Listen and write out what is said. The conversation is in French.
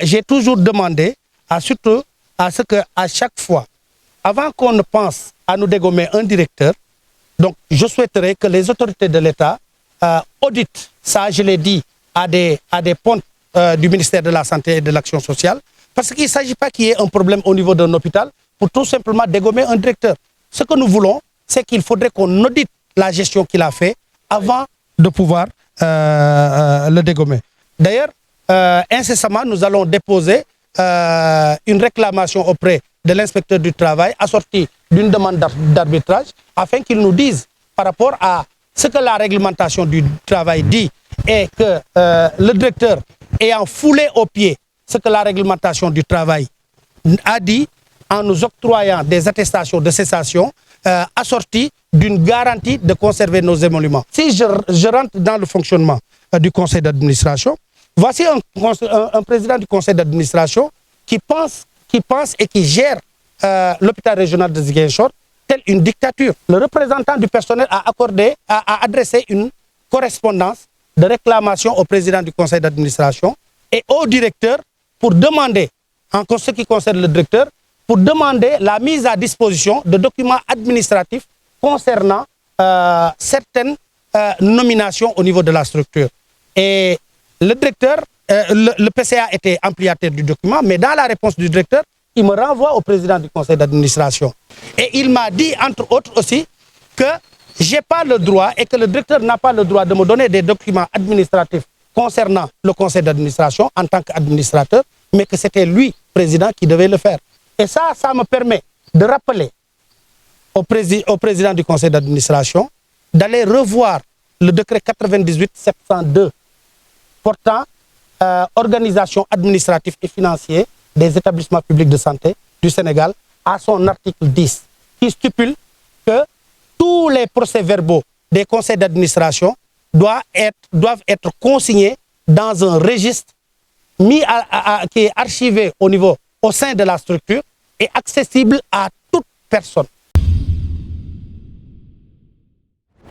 j'ai toujours demandé, surtout à ce qu'à chaque fois, avant qu'on ne pense à nous dégommer un directeur, donc je souhaiterais que les autorités de l'État auditent, ça je l'ai dit, à des pontes du ministère de la Santé et de l'Action sociale, parce qu'il ne s'agit pas qu'il y ait un problème au niveau d'un hôpital pour tout simplement dégommer un directeur. Ce que nous voulons, c'est qu'il faudrait qu'on audite la gestion qu'il a fait avant de pouvoir le dégommer. D'ailleurs, incessamment, nous allons déposer une réclamation auprès de l'inspecteur du travail assortie d'une demande d'arbitrage afin qu'il nous dise par rapport à ce que la réglementation du travail dit et que le directeur ayant foulé au pied ce que la réglementation du travail a dit en nous octroyant des attestations de cessation assorties d'une garantie de conserver nos émoluments. Si je rentre dans le fonctionnement du conseil d'administration, voici un président du conseil d'administration qui pense et qui gère l'hôpital régional de Ziguinchor telle une dictature. Le représentant du personnel a adressé une correspondance de réclamation au président du conseil d'administration et au directeur pour demander, en ce qui concerne le directeur, pour demander la mise à disposition de documents administratifs concernant certaines nominations au niveau de la structure. Et le directeur, le PCA était ampliataire du document, mais dans la réponse du directeur, il me renvoie au président du conseil d'administration. Et il m'a dit, entre autres aussi, que je n'ai pas le droit et que le directeur n'a pas le droit de me donner des documents administratifs concernant le conseil d'administration en tant qu'administrateur, mais que c'était lui, président, qui devait le faire. Et ça me permet de rappeler au président du conseil d'administration d'aller revoir le décret 98-702 portant organisation administrative et financière des établissements publics de santé du Sénégal à son article 10, qui stipule que tous les procès-verbaux des conseils d'administration doivent être consignés dans un registre qui est archivé au sein de la structure et accessible à toute personne.